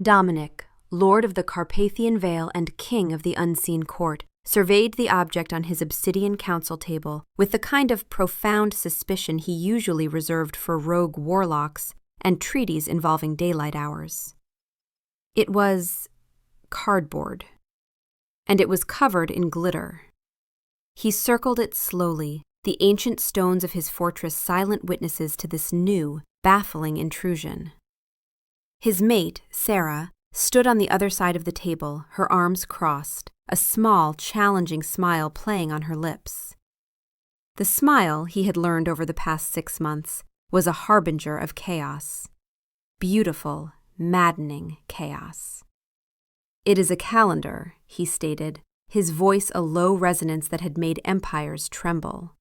Dominic, lord of the Carpathian Vale and king of the unseen court, surveyed the object on his obsidian council table with the kind of profound suspicion he usually reserved for rogue warlocks and treaties involving daylight hours. It was cardboard, and it was covered in glitter. He circled it slowly, the ancient stones of his fortress silent witnesses to this new, baffling intrusion. His mate, Sarah, stood on the other side of the table, her arms crossed, a small, challenging smile playing on her lips. The smile, he had learned over the past 6 months, was a harbinger of chaos. Beautiful, maddening chaos. "It is a calendar," he stated, his voice a low resonance that had made empires tremble.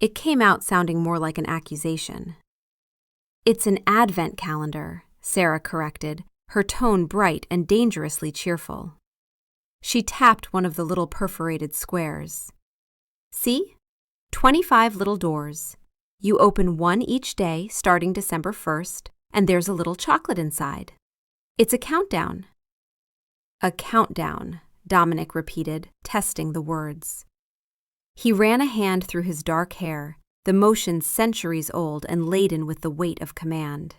It came out sounding more like an accusation. "It's an advent calendar," Sarah corrected, her tone bright and dangerously cheerful. She tapped one of the little perforated squares. "See? 25 little doors. You open one each day starting December 1st, and there's a little chocolate inside. It's a countdown." "A countdown," Dominic repeated, testing the words. He ran a hand through his dark hair, the motion centuries old and laden with the weight of command.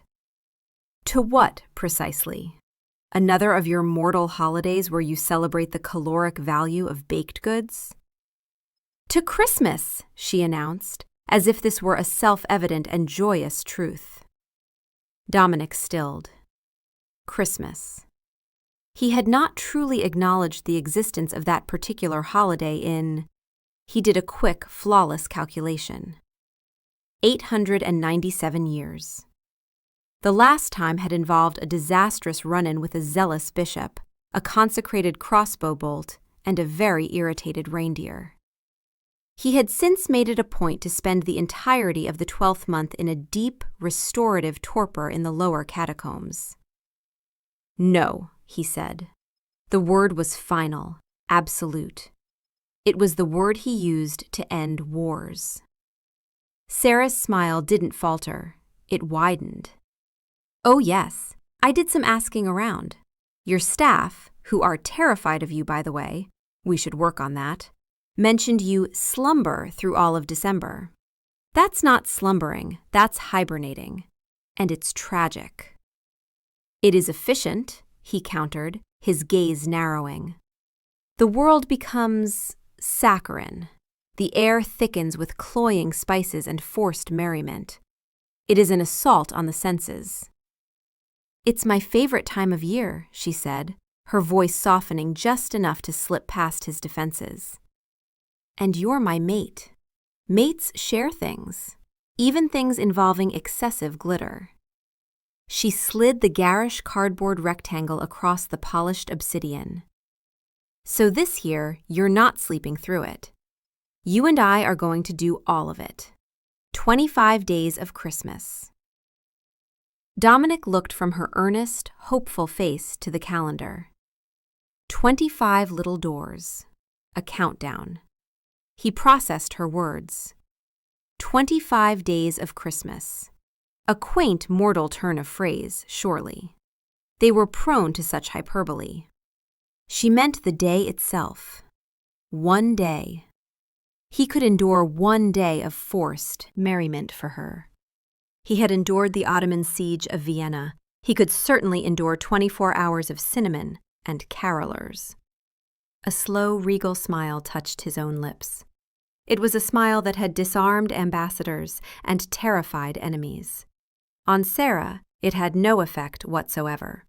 "To what, precisely? Another of your mortal holidays where you celebrate the caloric value of baked goods?" "To Christmas," she announced, as if this were a self-evident and joyous truth. Dominic stilled. Christmas. He had not truly acknowledged the existence of that particular holiday he did a quick, flawless calculation. 897 years. The last time had involved a disastrous run-in with a zealous bishop, a consecrated crossbow bolt, and a very irritated reindeer. He had since made it a point to spend the entirety of the 12th month in a deep, restorative torpor in the lower catacombs. "No," he said. The word was final, absolute. It was the word he used to end wars. Sarah's smile didn't falter. It widened. "Oh yes, I did some asking around. Your staff, who are terrified of you, by the way, we should work on that, mentioned you slumber through all of December. That's not slumbering, that's hibernating. And it's tragic." "It is efficient," he countered, his gaze narrowing. "The world becomes saccharine. The air thickens with cloying spices and forced merriment. It is an assault on the senses." "It's my favorite time of year," she said, her voice softening just enough to slip past his defenses. "And you're my mate. Mates share things, even things involving excessive glitter." She slid the garish cardboard rectangle across the polished obsidian. "So this year, you're not sleeping through it. You and I are going to do all of it. 25 days of Christmas." Dominic looked from her earnest, hopeful face to the calendar. 25 little doors. A countdown. He processed her words. 25 days of Christmas. A quaint mortal turn of phrase, surely. They were prone to such hyperbole. She meant the day itself. One day. He could endure one day of forced merriment for her. He had endured the Ottoman siege of Vienna. He could certainly endure 24 hours of cinnamon and carolers. A slow, regal smile touched his own lips. It was a smile that had disarmed ambassadors and terrified enemies. On Sarah, it had no effect whatsoever.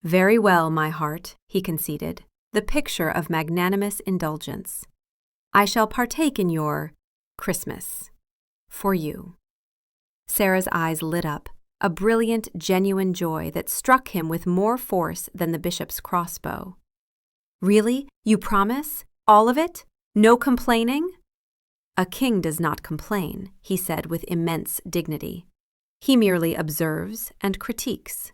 "Very well, my heart," he conceded, the picture of magnanimous indulgence. "I shall partake in your Christmas. For you." Sarah's eyes lit up, a brilliant, genuine joy that struck him with more force than the bishop's crossbow. "Really? You promise? All of it? No complaining?" "A king does not complain," he said with immense dignity. "He merely observes and critiques."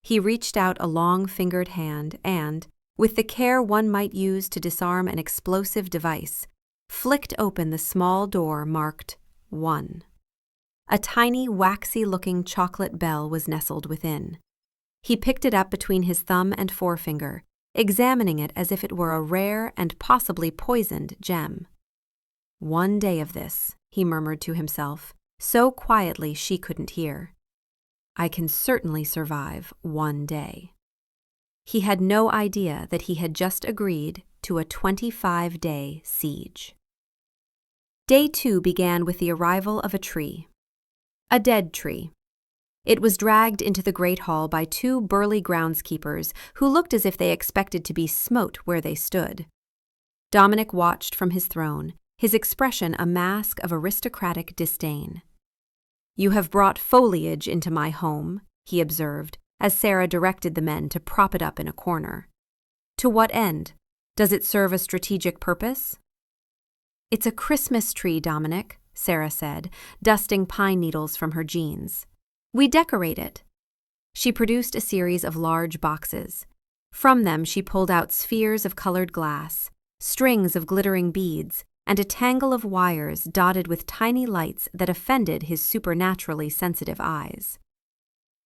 He reached out a long-fingered hand and, with the care one might use to disarm an explosive device, flicked open the small door marked 1. A tiny, waxy-looking chocolate bell was nestled within. He picked it up between his thumb and forefinger, examining it as if it were a rare and possibly poisoned gem. "One day of this," he murmured to himself, so quietly she couldn't hear. "I can certainly survive one day." He had no idea that he had just agreed to a 25-day siege. Day 2 began with the arrival of a tree. A dead tree. It was dragged into the great hall by 2 burly groundskeepers who looked as if they expected to be smote where they stood. Dominic watched from his throne, his expression a mask of aristocratic disdain. "You have brought foliage into my home," he observed, as Sarah directed the men to prop it up in a corner. "To what end? Does it serve a strategic purpose?" "It's a Christmas tree, Dominic," Sarah said, dusting pine needles from her jeans. "We decorate it." She produced a series of large boxes. From them she pulled out spheres of colored glass, strings of glittering beads, and a tangle of wires dotted with tiny lights that offended his supernaturally sensitive eyes.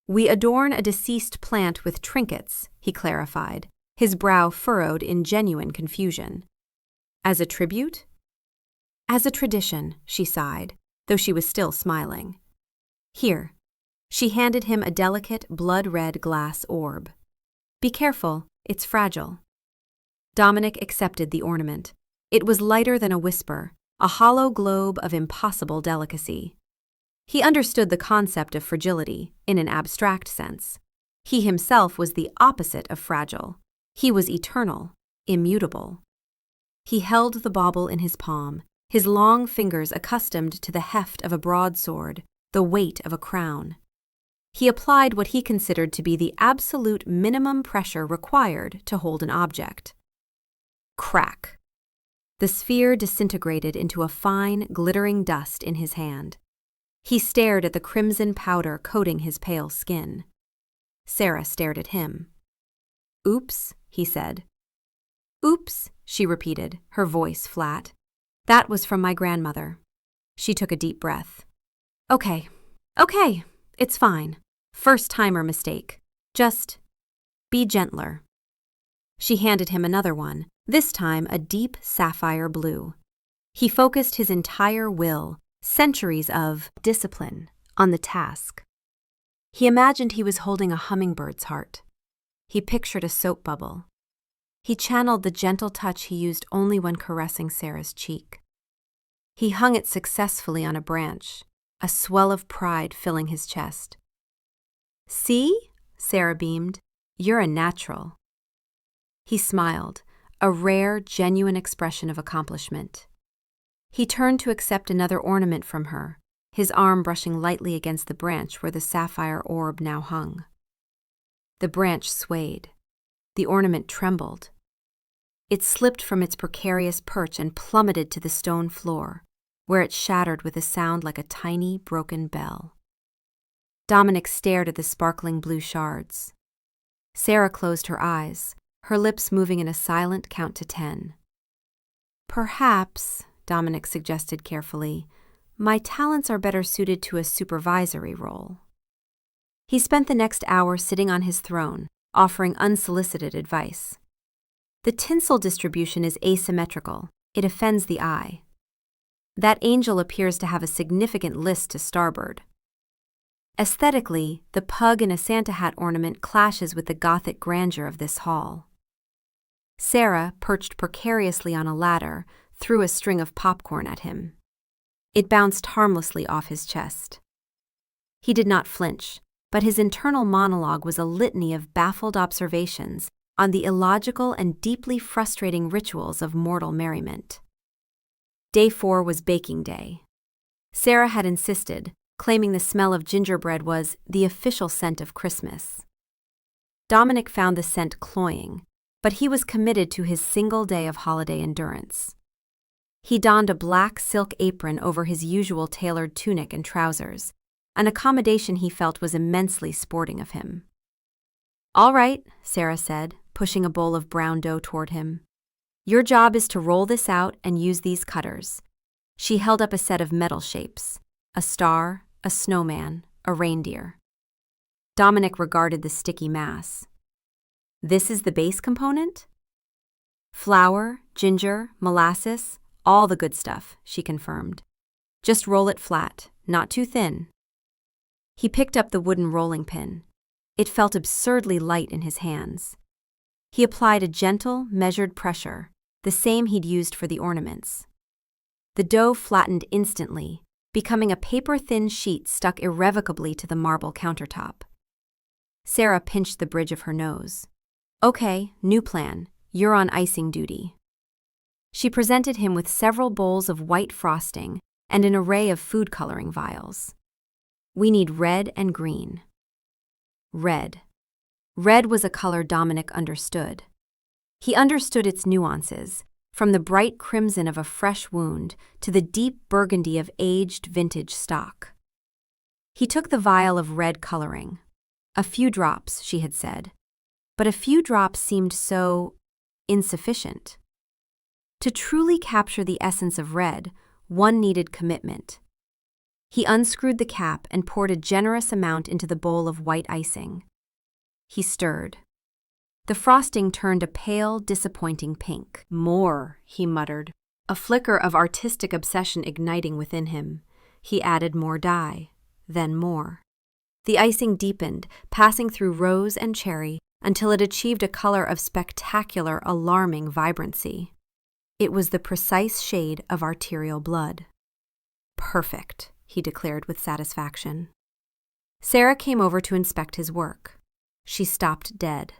"We adorn a deceased plant with trinkets," he clarified, his brow furrowed in genuine confusion. "As a tribute?" "As a tradition," she sighed, though she was still smiling. "Here." She handed him a delicate, blood-red glass orb. "Be careful, it's fragile." Dominic accepted the ornament. It was lighter than a whisper, a hollow globe of impossible delicacy. He understood the concept of fragility, in an abstract sense. He himself was the opposite of fragile. He was eternal, immutable. He held the bauble in his palm, his long fingers accustomed to the heft of a broadsword, the weight of a crown. He applied what he considered to be the absolute minimum pressure required to hold an object. Crack! The sphere disintegrated into a fine, glittering dust in his hand. He stared at the crimson powder coating his pale skin. Sarah stared at him. "Oops," he said. "Oops," she repeated, her voice flat. "That was from my grandmother." She took a deep breath. Okay, it's fine. First-timer mistake. Just be gentler." She handed him another one, this time a deep sapphire blue. He focused his entire will, centuries of discipline, on the task. He imagined he was holding a hummingbird's heart. He pictured a soap bubble. He channeled the gentle touch he used only when caressing Sarah's cheek. He hung it successfully on a branch, a swell of pride filling his chest. "See?" Sarah beamed. "You're a natural." He smiled, a rare, genuine expression of accomplishment. He turned to accept another ornament from her, his arm brushing lightly against the branch where the sapphire orb now hung. The branch swayed. The ornament trembled. It slipped from its precarious perch and plummeted to the stone floor, where it shattered with a sound like a tiny, broken bell. Dominic stared at the sparkling blue shards. Sarah closed her eyes, her lips moving in a silent count to 10. "Perhaps," Dominic suggested carefully, "my talents are better suited to a supervisory role." He spent the next hour sitting on his throne, offering unsolicited advice. The tinsel distribution is asymmetrical. It offends the eye. That angel appears to have a significant list to starboard. Aesthetically, the pug in a Santa hat ornament clashes with the Gothic grandeur of this hall. Sarah, perched precariously on a ladder, threw a string of popcorn at him. It bounced harmlessly off his chest. He did not flinch, but his internal monologue was a litany of baffled observations on the illogical and deeply frustrating rituals of mortal merriment. Day 4 was baking day. Sarah had insisted, claiming the smell of gingerbread was the official scent of Christmas. Dominic found the scent cloying, but he was committed to his single day of holiday endurance. He donned a black silk apron over his usual tailored tunic and trousers, an accommodation he felt was immensely sporting of him. "All right," Sarah said, pushing a bowl of brown dough toward him. "Your job is to roll this out and use these cutters." She held up a set of metal shapes, a star, a snowman, a reindeer. Dominic regarded the sticky mass. This is the base component? Flour, ginger, molasses, all the good stuff, she confirmed. Just roll it flat, not too thin. He picked up the wooden rolling pin. It felt absurdly light in his hands. He applied a gentle, measured pressure, the same he'd used for the ornaments. The dough flattened instantly, becoming a paper-thin sheet stuck irrevocably to the marble countertop. Sarah pinched the bridge of her nose. Okay, new plan. You're on icing duty. She presented him with several bowls of white frosting and an array of food coloring vials. We need red and green. Red. Red was a color Dominic understood. He understood its nuances, from the bright crimson of a fresh wound to the deep burgundy of aged vintage stock. He took the vial of red coloring. A few drops, she had said, but a few drops seemed so insufficient. To truly capture the essence of red, one needed commitment. He unscrewed the cap and poured a generous amount into the bowl of white icing. He stirred. The frosting turned a pale, disappointing pink. More, he muttered, a flicker of artistic obsession igniting within him. He added more dye, then more. The icing deepened, passing through rose and cherry until it achieved a color of spectacular, alarming vibrancy. It was the precise shade of arterial blood. Perfect, he declared with satisfaction. Sarah came over to inspect his work. She stopped dead.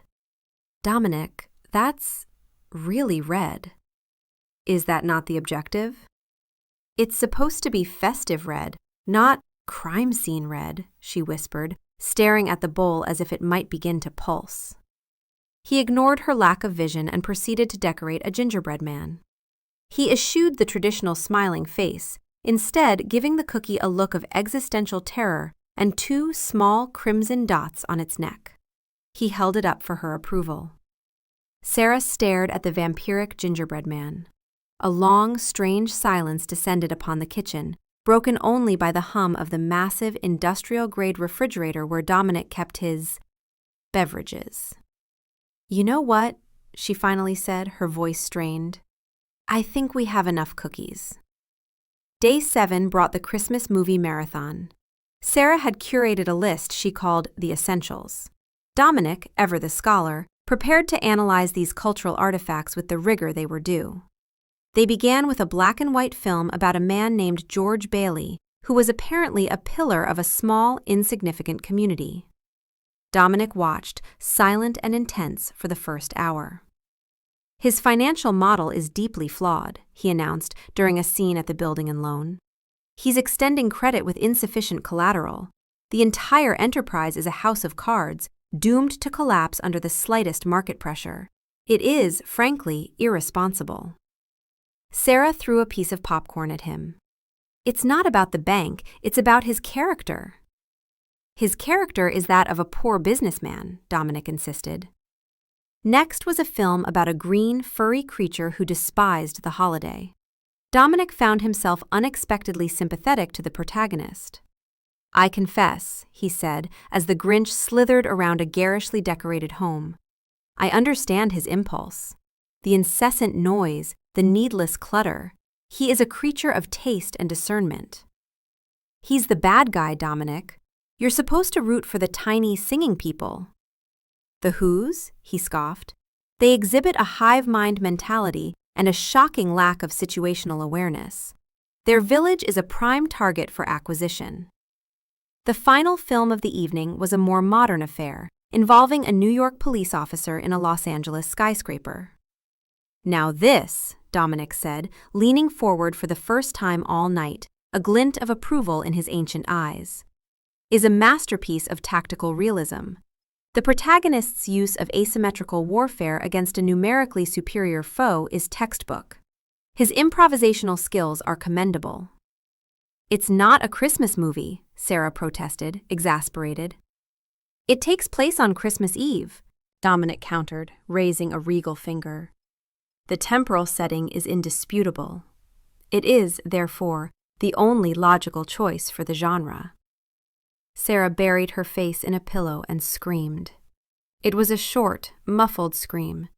Dominic, that's really red. Is that not the objective? It's supposed to be festive red, not crime scene red, she whispered, staring at the bowl as if it might begin to pulse. He ignored her lack of vision and proceeded to decorate a gingerbread man. He eschewed the traditional smiling face, instead giving the cookie a look of existential terror and 2 small crimson dots on its neck. He held it up for her approval. Sarah stared at the vampiric gingerbread man. A long, strange silence descended upon the kitchen, broken only by the hum of the massive industrial-grade refrigerator where Dominic kept his beverages. You know what? She finally said, her voice strained. I think we have enough cookies. Day 7 brought the Christmas movie marathon. Sarah had curated a list she called the essentials. Dominic, ever the scholar, prepared to analyze these cultural artifacts with the rigor they were due. They began with a black-and-white film about a man named George Bailey, who was apparently a pillar of a small, insignificant community. Dominic watched, silent and intense, for the first hour. His financial model is deeply flawed, he announced during a scene at the building and loan. He's extending credit with insufficient collateral. The entire enterprise is a house of cards, doomed to collapse under the slightest market pressure. It is, frankly, irresponsible. Sarah threw a piece of popcorn at him. It's not about the bank, it's about his character. His character is that of a poor businessman, Dominic insisted. Next was a film about a green, furry creature who despised the holiday. Dominic found himself unexpectedly sympathetic to the protagonist. I confess, he said, as the Grinch slithered around a garishly decorated home. I understand his impulse. The incessant noise, the needless clutter. He is a creature of taste and discernment. He's the bad guy, Dominic. You're supposed to root for the tiny, singing people. The Whos? He scoffed. They exhibit a hive mind mentality and a shocking lack of situational awareness. Their village is a prime target for acquisition. The final film of the evening was a more modern affair, involving a New York police officer in a Los Angeles skyscraper. Now this, Dominic said, leaning forward for the first time all night, a glint of approval in his ancient eyes, is a masterpiece of tactical realism. The protagonist's use of asymmetrical warfare against a numerically superior foe is textbook. His improvisational skills are commendable. It's not a Christmas movie, Sarah protested, exasperated. It takes place on Christmas Eve, Dominic countered, raising a regal finger. The temporal setting is indisputable. It is, therefore, the only logical choice for the genre. Sarah buried her face in a pillow and screamed. It was a short, muffled scream,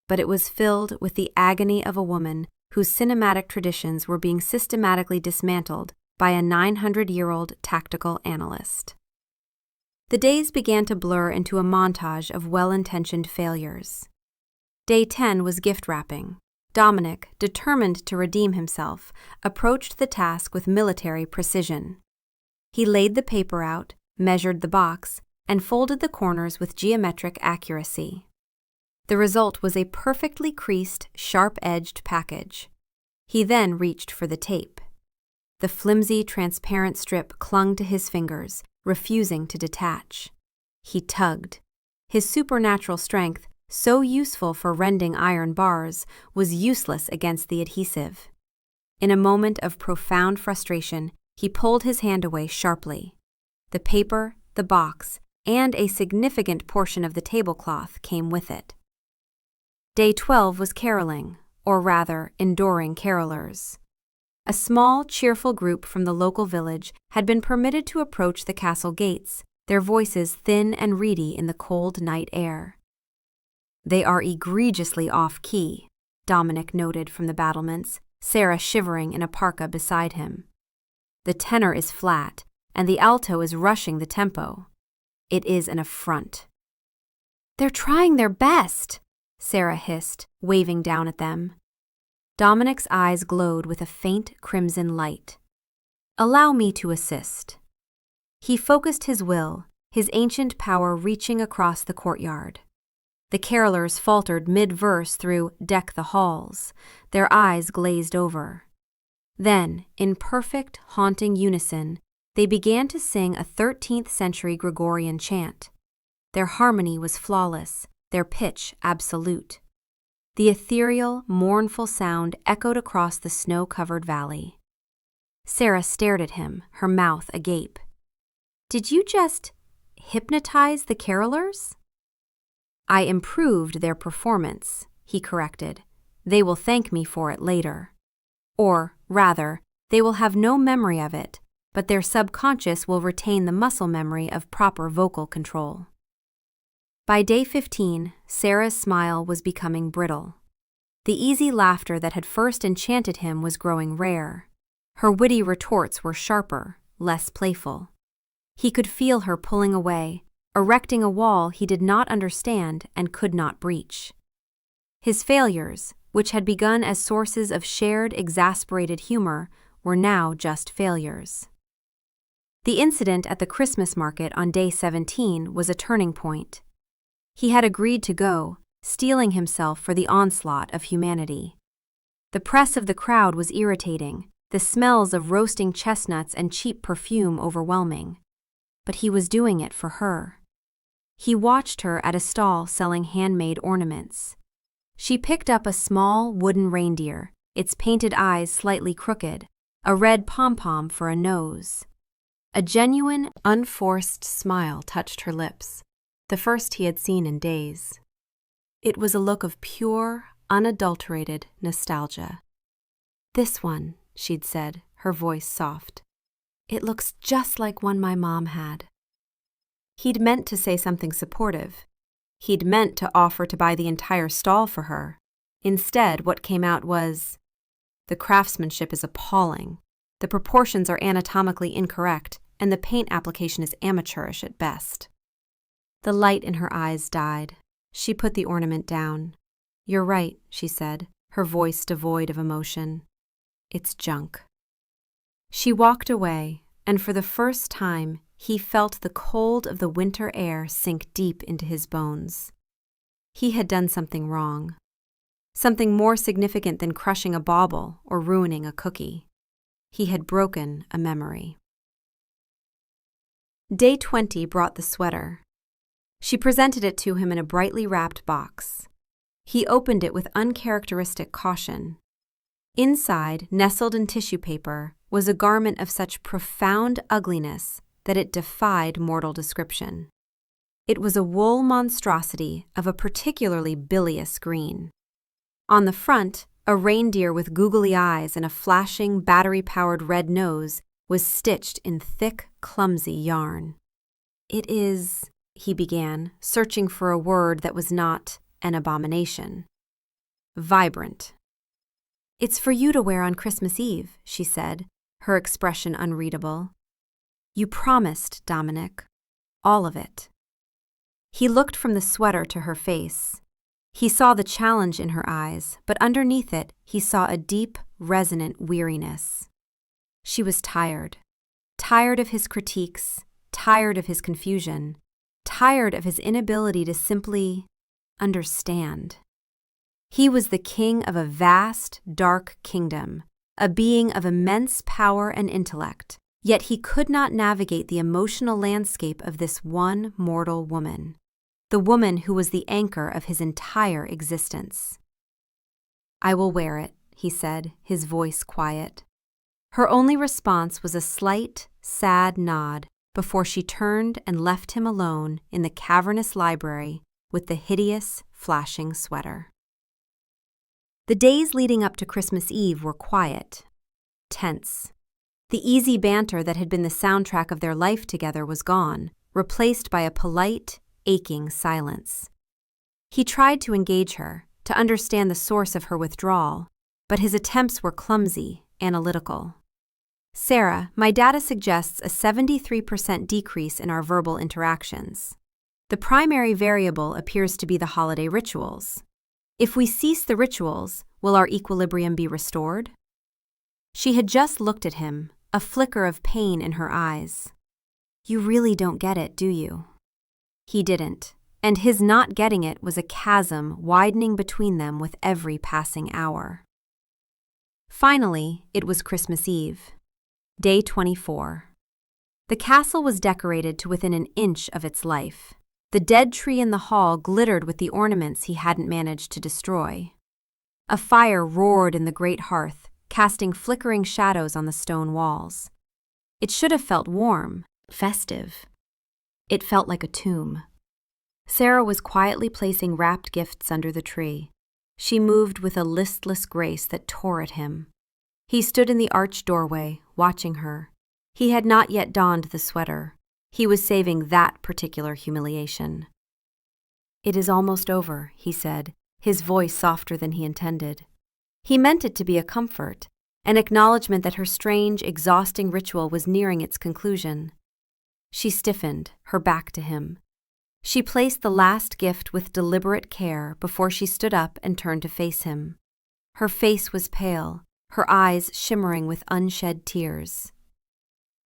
but it was filled with the agony of a woman whose cinematic traditions were being systematically dismantled by a 900-year-old tactical analyst. The days began to blur into a montage of well-intentioned failures. Day 10 was gift wrapping. Dominic, determined to redeem himself, approached the task with military precision. He laid the paper out, measured the box, and folded the corners with geometric accuracy. The result was a perfectly creased, sharp-edged package. He then reached for the tape. The flimsy, transparent strip clung to his fingers, refusing to detach. He tugged. His supernatural strength, so useful for rending iron bars, was useless against the adhesive. In a moment of profound frustration, he pulled his hand away sharply. The paper, the box, and a significant portion of the tablecloth came with it. Day 12 was caroling, or rather, enduring carolers. A small, cheerful group from the local village had been permitted to approach the castle gates, their voices thin and reedy in the cold night air. "They are egregiously off-key," Dominic noted from the battlements, Sarah shivering in a parka beside him. "The tenor is flat, and the alto is rushing the tempo. It is an affront." "They're trying their best," Sarah hissed, waving down at them. Dominic's eyes glowed with a faint crimson light. "Allow me to assist." He focused his will, his ancient power reaching across the courtyard. The carolers faltered mid-verse through "Deck the Halls," their eyes glazed over. Then, in perfect, haunting unison, they began to sing a 13th-century Gregorian chant. Their harmony was flawless, their pitch absolute. The ethereal, mournful sound echoed across the snow-covered valley. Sarah stared at him, her mouth agape. "Did you just hypnotize the carolers?" "I improved their performance," he corrected. "They will thank me for it later. Or, rather, they will have no memory of it, but their subconscious will retain the muscle memory of proper vocal control." By day 15, Sarah's smile was becoming brittle. The easy laughter that had first enchanted him was growing rare. Her witty retorts were sharper, less playful. He could feel her pulling away, erecting a wall he did not understand and could not breach. His failures, which had begun as sources of shared, exasperated humor, were now just failures. The incident at the Christmas market on day 17 was a turning point. He had agreed to go, steeling himself for the onslaught of humanity. The press of the crowd was irritating, the smells of roasting chestnuts and cheap perfume overwhelming. But he was doing it for her. He watched her at a stall selling handmade ornaments. She picked up a small wooden reindeer, its painted eyes slightly crooked, a red pom-pom for a nose. A genuine, unforced smile touched her lips, the first he had seen in days. It was a look of pure, unadulterated nostalgia. "This one," she'd said, her voice soft. "It looks just like one my mom had." He'd meant to say something supportive. He'd meant to offer to buy the entire stall for her. Instead, what came out was, "The craftsmanship is appalling. The proportions are anatomically incorrect, and the paint application is amateurish at best." The light in her eyes died. She put the ornament down. "You're right," she said, her voice devoid of emotion. "It's junk." She walked away, and for the first time, he felt the cold of the winter air sink deep into his bones. He had done something wrong. Something more significant than crushing a bauble or ruining a cookie. He had broken a memory. Day 20 brought the sweater. She presented it to him in a brightly wrapped box. He opened it with uncharacteristic caution. Inside, nestled in tissue paper, was a garment of such profound ugliness that it defied mortal description. It was a wool monstrosity of a particularly bilious green. On the front, a reindeer with googly eyes and a flashing, battery-powered red nose was stitched in thick, clumsy yarn. It is, he began, searching for a word that was not an abomination. Vibrant. It's for you to wear on Christmas Eve, she said, her expression unreadable. You promised, Dominic. All of it. He looked from the sweater to her face. He saw the challenge in her eyes, but underneath it he saw a deep, resonant weariness. She was tired. Tired of his critiques, tired of his confusion, tired of his inability to simply understand. He was the king of a vast, dark kingdom, a being of immense power and intellect, yet he could not navigate the emotional landscape of this one mortal woman, the woman who was the anchor of his entire existence. I will wear it, he said, his voice quiet. Her only response was a slight, sad nod before she turned and left him alone in the cavernous library with the hideous, flashing sweater. The days leading up to Christmas Eve were quiet, tense. The easy banter that had been the soundtrack of their life together was gone, replaced by a polite, aching silence. He tried to engage her, to understand the source of her withdrawal, but his attempts were clumsy, analytical. Sarah, my data suggests a 73% decrease in our verbal interactions. The primary variable appears to be the holiday rituals. If we cease the rituals, will our equilibrium be restored? She had just looked at him, a flicker of pain in her eyes. You really don't get it, do you? He didn't, and his not getting it was a chasm widening between them with every passing hour. Finally, it was Christmas Eve. Day 24. The castle was decorated to within an inch of its life. The dead tree in the hall glittered with the ornaments he hadn't managed to destroy. A fire roared in the great hearth, casting flickering shadows on the stone walls. It should have felt warm, festive. It felt like a tomb. Sarah was quietly placing wrapped gifts under the tree. She moved with a listless grace that tore at him. He stood in the arched doorway, watching her. He had not yet donned the sweater. He was saving that particular humiliation. It is almost over, he said, his voice softer than he intended. He meant it to be a comfort, an acknowledgement that her strange, exhausting ritual was nearing its conclusion. She stiffened, her back to him. She placed the last gift with deliberate care before she stood up and turned to face him. Her face was pale, her eyes shimmering with unshed tears.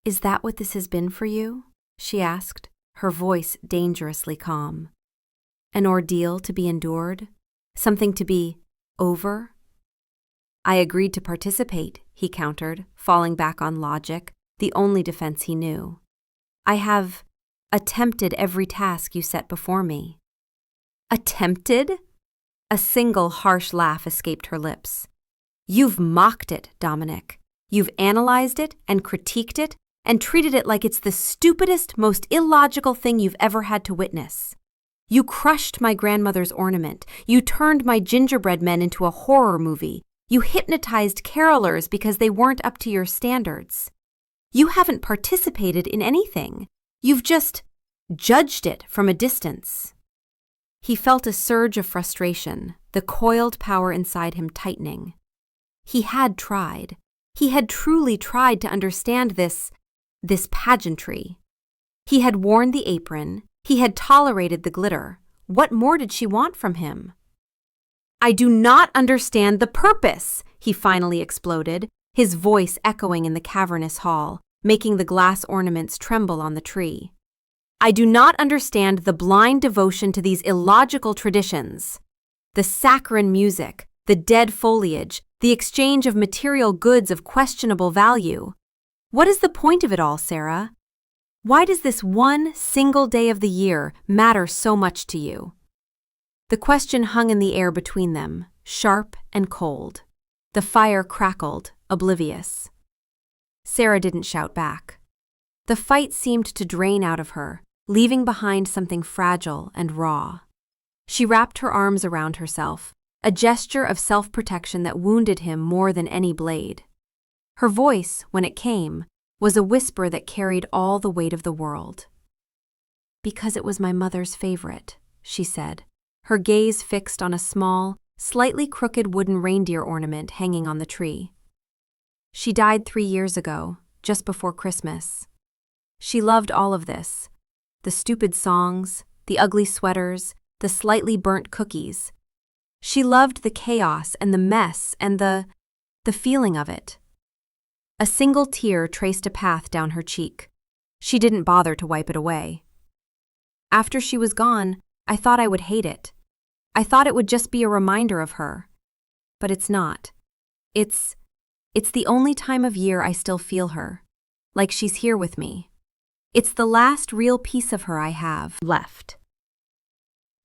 Is that what this has been for you? She asked, her voice dangerously calm. An ordeal to be endured? Something to be over? I agreed to participate, he countered, falling back on logic, the only defense he knew. I have attempted every task you set before me. Attempted? A single harsh laugh escaped her lips. You've mocked it, Dominic. You've analyzed it and critiqued it and treated it like it's the stupidest, most illogical thing you've ever had to witness. You crushed my grandmother's ornament. You turned my gingerbread men into a horror movie. You hypnotized carolers because they weren't up to your standards. You haven't participated in anything. You've just judged it from a distance. He felt a surge of frustration, the coiled power inside him tightening. He had tried. He had truly tried to understand this pageantry. He had worn the apron. He had tolerated the glitter. What more did she want from him? I do not understand the purpose, he finally exploded, his voice echoing in the cavernous hall, making the glass ornaments tremble on the tree. I do not understand the blind devotion to these illogical traditions. The saccharine music, the dead foliage, the exchange of material goods of questionable value. What is the point of it all, Sarah? Why does this one single day of the year matter so much to you? The question hung in the air between them, sharp and cold. The fire crackled, oblivious. Sarah didn't shout back. The fight seemed to drain out of her, leaving behind something fragile and raw. She wrapped her arms around herself, a gesture of self-protection that wounded him more than any blade. Her voice, when it came, was a whisper that carried all the weight of the world. Because it was my mother's favorite, she said, her gaze fixed on a small, slightly crooked wooden reindeer ornament hanging on the tree. She died 3 years ago, just before Christmas. She loved all of this: the stupid songs, the ugly sweaters, the slightly burnt cookies. She loved the chaos and the mess and the feeling of it. A single tear traced a path down her cheek. She didn't bother to wipe it away. After she was gone, I thought I would hate it. I thought it would just be a reminder of her. But it's not. It's the only time of year I still feel her, like she's here with me. It's the last real piece of her I have left.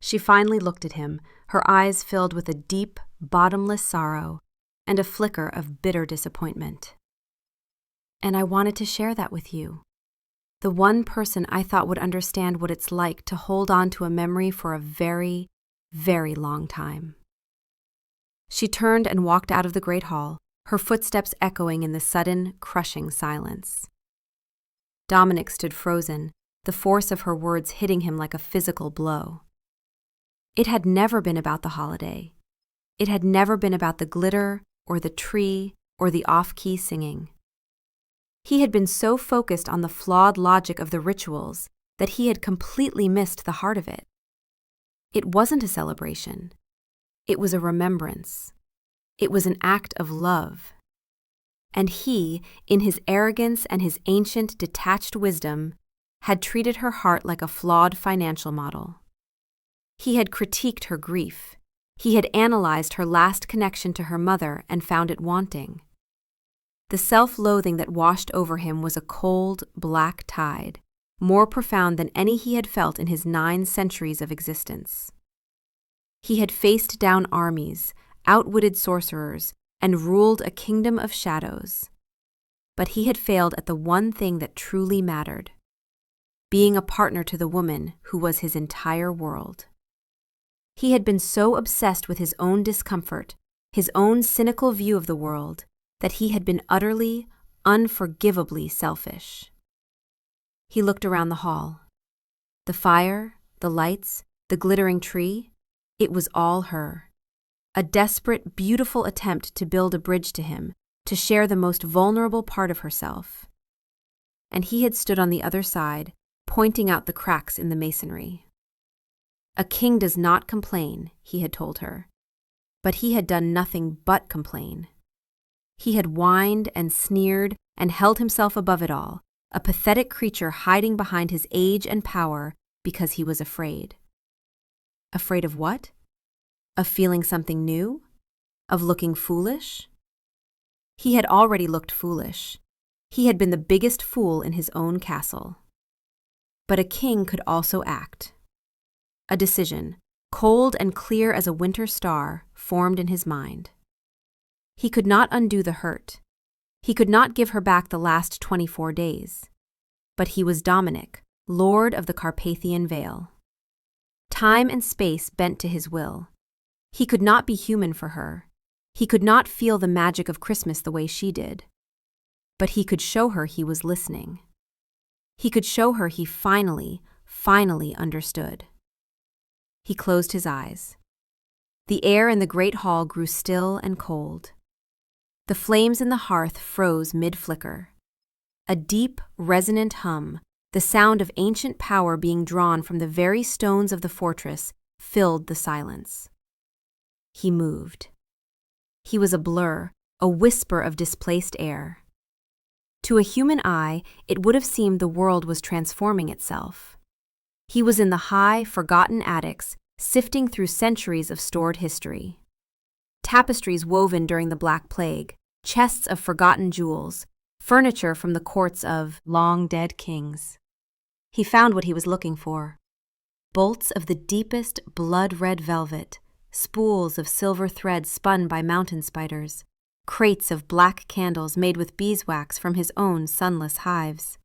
She finally looked at him, her eyes filled with a deep, bottomless sorrow and a flicker of bitter disappointment. And I wanted to share that with you. The one person I thought would understand what it's like to hold on to a memory for a very, very long time. She turned and walked out of the great hall, her footsteps echoing in the sudden, crushing silence. Dominic stood frozen, the force of her words hitting him like a physical blow. It had never been about the holiday. It had never been about the glitter, or the tree, or the off-key singing. He had been so focused on the flawed logic of the rituals that he had completely missed the heart of it. It wasn't a celebration. It was a remembrance. It was an act of love. And he, in his arrogance and his ancient, detached wisdom, had treated her heart like a flawed financial model. He had critiqued her grief. He had analyzed her last connection to her mother and found it wanting. The self-loathing that washed over him was a cold, black tide, more profound than any he had felt in his 9 centuries of existence. He had faced down armies, outwitted sorcerers, and ruled a kingdom of shadows. But he had failed at the one thing that truly mattered: being a partner to the woman who was his entire world. He had been so obsessed with his own discomfort, his own cynical view of the world, that he had been utterly, unforgivably selfish. He looked around the hall. The fire, the lights, the glittering tree, it was all her. A desperate, beautiful attempt to build a bridge to him, to share the most vulnerable part of herself. And he had stood on the other side, pointing out the cracks in the masonry. A king does not complain, he had told her. But he had done nothing but complain. He had whined and sneered and held himself above it all, a pathetic creature hiding behind his age and power because he was afraid. Afraid of what? Of feeling something new? Of looking foolish? He had already looked foolish. He had been the biggest fool in his own castle. But a king could also act. A decision, cold and clear as a winter star, formed in his mind. He could not undo the hurt. He could not give her back the last 24 days. But he was Dominic, Lord of the Carpathian Vale. Time and space bent to his will. He could not be human for her. He could not feel the magic of Christmas the way she did. But he could show her he was listening. He could show her he finally understood. He closed his eyes. The air in the great hall grew still and cold. The flames in the hearth froze mid-flicker. A deep, resonant hum, the sound of ancient power being drawn from the very stones of the fortress, filled the silence. He moved. He was a blur, a whisper of displaced air. To a human eye, it would have seemed the world was transforming itself. He was in the high, forgotten attics, sifting through centuries of stored history. Tapestries woven during the Black Plague, chests of forgotten jewels, furniture from the courts of long-dead kings. He found what he was looking for. Bolts of the deepest blood-red velvet, spools of silver thread spun by mountain spiders, crates of black candles made with beeswax from his own sunless hives.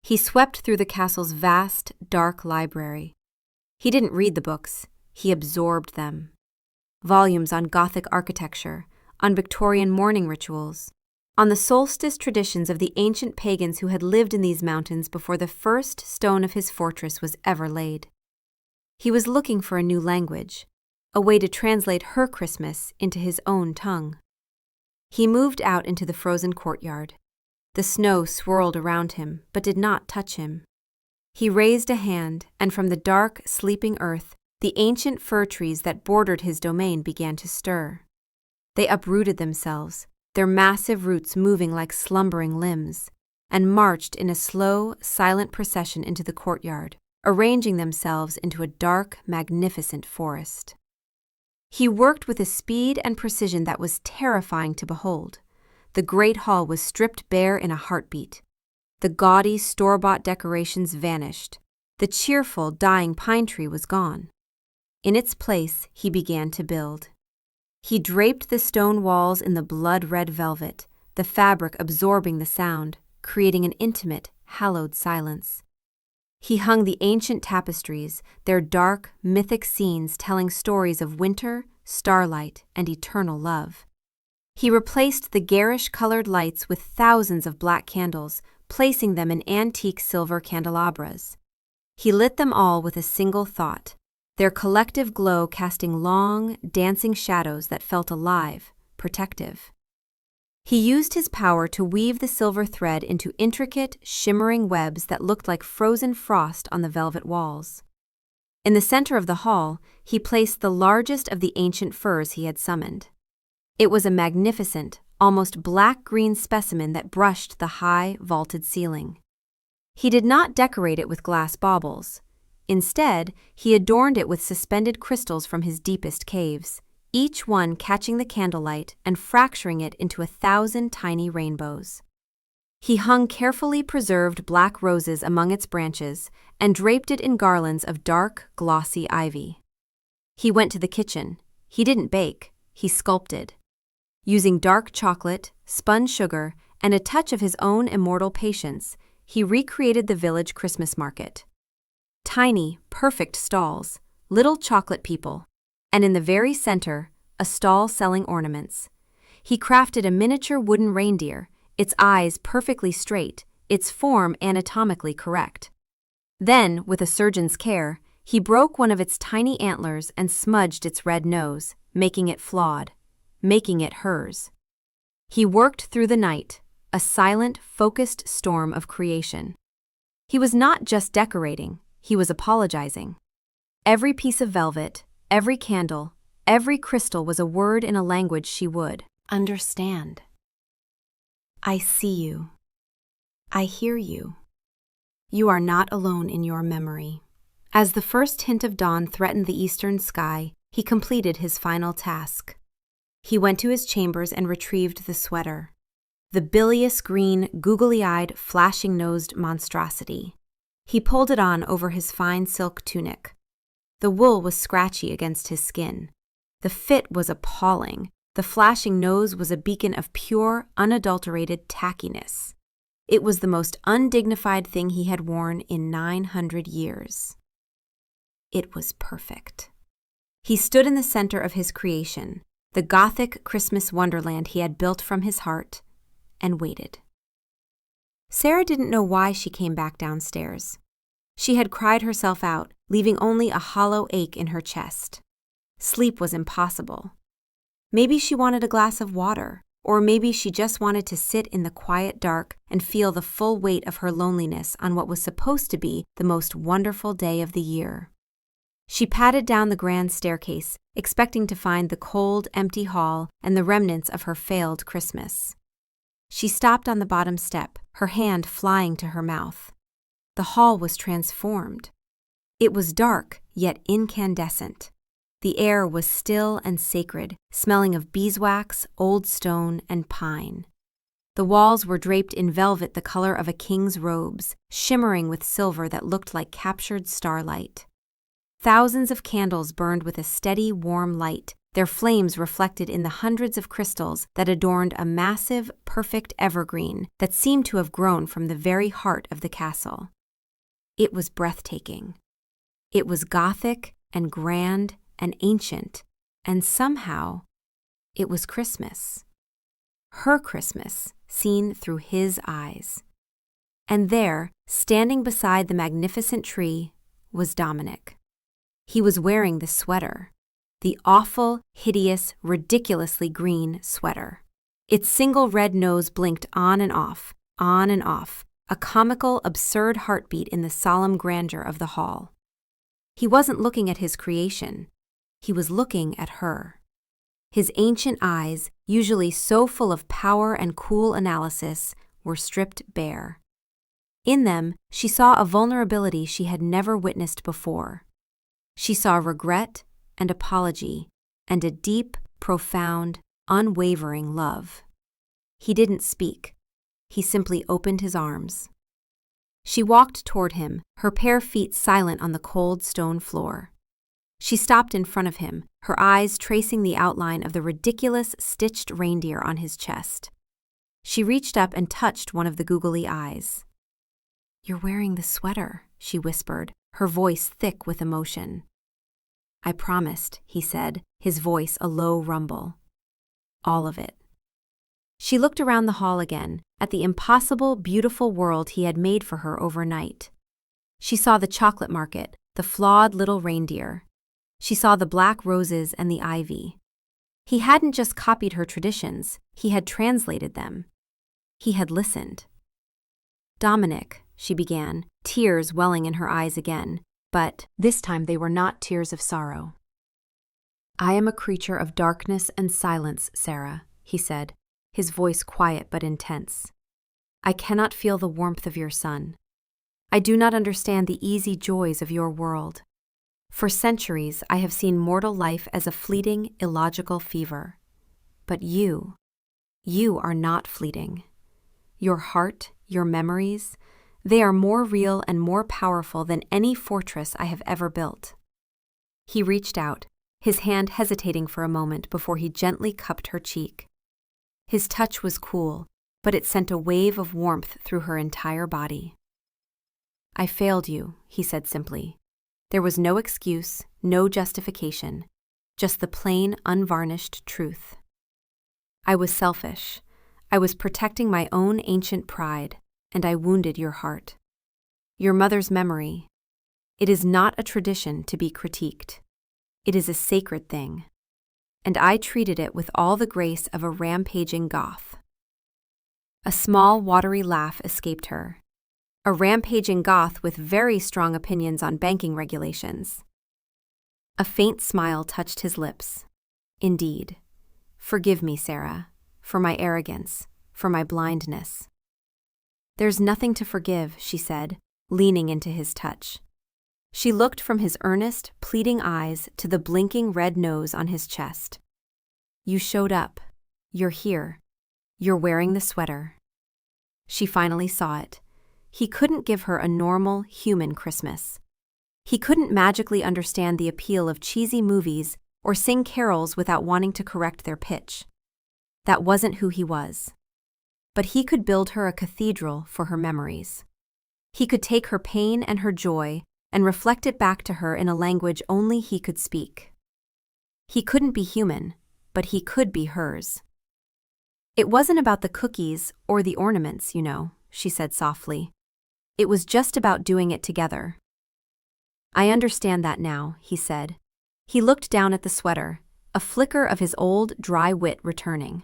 He swept through the castle's vast, dark library. He didn't read the books, he absorbed them. Volumes on Gothic architecture, on Victorian mourning rituals, on the solstice traditions of the ancient pagans who had lived in these mountains before the first stone of his fortress was ever laid. He was looking for a new language, a way to translate her Christmas into his own tongue. He moved out into the frozen courtyard. The snow swirled around him, but did not touch him. He raised a hand, and from the dark, sleeping earth, the ancient fir trees that bordered his domain began to stir. They uprooted themselves, their massive roots moving like slumbering limbs, and marched in a slow, silent procession into the courtyard, arranging themselves into a dark, magnificent forest. He worked with a speed and precision that was terrifying to behold. The great hall was stripped bare in a heartbeat. The gaudy, store-bought decorations vanished. The cheerful, dying pine tree was gone. In its place, he began to build. He draped the stone walls in the blood-red velvet, the fabric absorbing the sound, creating an intimate, hallowed silence. He hung the ancient tapestries, their dark, mythic scenes telling stories of winter, starlight, and eternal love. He replaced the garish-colored lights with thousands of black candles, placing them in antique silver candelabras. He lit them all with a single thought, their collective glow casting long, dancing shadows that felt alive, protective. He used his power to weave the silver thread into intricate, shimmering webs that looked like frozen frost on the velvet walls. In the center of the hall, he placed the largest of the ancient firs he had summoned. It was a magnificent, almost black-green specimen that brushed the high, vaulted ceiling. He did not decorate it with glass baubles. Instead, he adorned it with suspended crystals from his deepest caves, each one catching the candlelight and fracturing it into 1,000 tiny rainbows. He hung carefully preserved black roses among its branches and draped it in garlands of dark, glossy ivy. He went to the kitchen. He didn't bake, he sculpted. Using dark chocolate, spun sugar, and a touch of his own immortal patience, he recreated the village Christmas market. Tiny, perfect stalls, little chocolate people, and in the very center, a stall selling ornaments. He crafted a miniature wooden reindeer, its eyes perfectly straight, its form anatomically correct. Then, with a surgeon's care, he broke one of its tiny antlers and smudged its red nose, making it flawed, making it hers. He worked through the night, a silent, focused storm of creation. He was not just decorating, he was apologizing. Every piece of velvet, every candle, every crystal was a word in a language she would understand. I see you. I hear you. You are not alone in your memory. As the first hint of dawn threatened the eastern sky, he completed his final task. He went to his chambers and retrieved the sweater, the bilious green, googly-eyed, flashing-nosed monstrosity. He pulled it on over his fine silk tunic. The wool was scratchy against his skin. The fit was appalling. The flashing nose was a beacon of pure, unadulterated tackiness. It was the most undignified thing he had worn in 900 years. It was perfect. He stood in the center of his creation, the Gothic Christmas wonderland he had built from his heart, and waited. Sarah didn't know why she came back downstairs. She had cried herself out, leaving only a hollow ache in her chest. Sleep was impossible. Maybe she wanted a glass of water, or maybe she just wanted to sit in the quiet dark and feel the full weight of her loneliness on what was supposed to be the most wonderful day of the year. She padded down the grand staircase, expecting to find the cold, empty hall and the remnants of her failed Christmas. She stopped on the bottom step, her hand flying to her mouth. The hall was transformed. It was dark, yet incandescent. The air was still and sacred, smelling of beeswax, old stone, and pine. The walls were draped in velvet the color of a king's robes, shimmering with silver that looked like captured starlight. Thousands of candles burned with a steady, warm light, their flames reflected in the hundreds of crystals that adorned a massive, perfect evergreen that seemed to have grown from the very heart of the castle. It was breathtaking. It was Gothic and grand and ancient, and somehow, it was Christmas. Her Christmas, seen through his eyes. And there, standing beside the magnificent tree, was Dominic. He was wearing the sweater, the awful, hideous, ridiculously green sweater. Its single red nose blinked on and off, a comical, absurd heartbeat in the solemn grandeur of the hall. He wasn't looking at his creation. He was looking at her. His ancient eyes, usually so full of power and cool analysis, were stripped bare. In them, she saw a vulnerability she had never witnessed before. She saw regret and apology and a deep, profound, unwavering love. He didn't speak. He simply opened his arms. She walked toward him, her bare feet silent on the cold stone floor. She stopped in front of him, her eyes tracing the outline of the ridiculous stitched reindeer on his chest. She reached up and touched one of the googly eyes. "You're wearing the sweater," she whispered, her voice thick with emotion. "I promised," he said, his voice a low rumble. "All of it." She looked around the hall again, at the impossible, beautiful world he had made for her overnight. She saw the chocolate market, the flawed little reindeer. She saw the black roses and the ivy. He hadn't just copied her traditions, he had translated them. He had listened. "Dominic," she began, tears welling in her eyes again, but this time they were not tears of sorrow. "I am a creature of darkness and silence, Sarah," he said, his voice quiet but intense. "I cannot feel the warmth of your sun. I do not understand the easy joys of your world. For centuries I have seen mortal life as a fleeting, illogical fever. But you are not fleeting. Your heart, your memories, they are more real and more powerful than any fortress I have ever built." He reached out, his hand hesitating for a moment before he gently cupped her cheek. His touch was cool, but it sent a wave of warmth through her entire body. "I failed you," he said simply. There was no excuse, no justification, just the plain, unvarnished truth. "I was selfish. I was protecting my own ancient pride, and I wounded your heart. Your mother's memory. It is not a tradition to be critiqued. It is a sacred thing. And I treated it with all the grace of a rampaging Goth." A small, watery laugh escaped her. A rampaging Goth with very strong opinions on banking regulations. A faint smile touched his lips. "Indeed. Forgive me, Sarah, for my arrogance, for my blindness." "There's nothing to forgive," she said, leaning into his touch. She looked from his earnest, pleading eyes to the blinking red nose on his chest. "You showed up. You're here. You're wearing the sweater." She finally saw it. He couldn't give her a normal, human Christmas. He couldn't magically understand the appeal of cheesy movies or sing carols without wanting to correct their pitch. That wasn't who he was. But he could build her a cathedral for her memories. He could take her pain and her joy and reflect it back to her in a language only he could speak. He couldn't be human, but he could be hers. "It wasn't about the cookies or the ornaments, you know," she said softly. "It was just about doing it together." "I understand that now," he said. He looked down at the sweater, a flicker of his old, dry wit returning.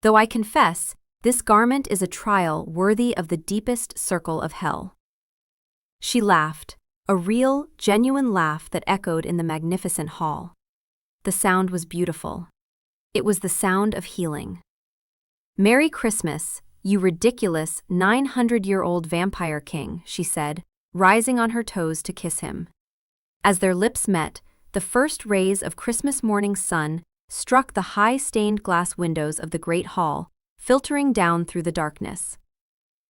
"Though I confess, this garment is a trial worthy of the deepest circle of hell." She laughed, a real, genuine laugh that echoed in the magnificent hall. The sound was beautiful. It was the sound of healing. "Merry Christmas, you ridiculous 900-year-old vampire king," she said, rising on her toes to kiss him. As their lips met, the first rays of Christmas morning's sun struck the high stained glass windows of the great hall, filtering down through the darkness.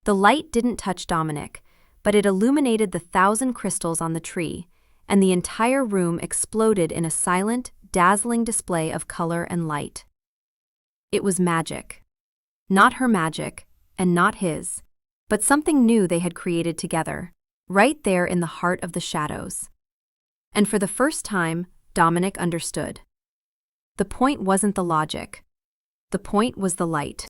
The light didn't touch Dominic, but it illuminated the 1,000 crystals on the tree, and the entire room exploded in a silent, dazzling display of color and light. It was magic. Not her magic, and not his, but something new they had created together, right there in the heart of the shadows. And for the first time, Dominic understood. The point wasn't the logic. The point was the light.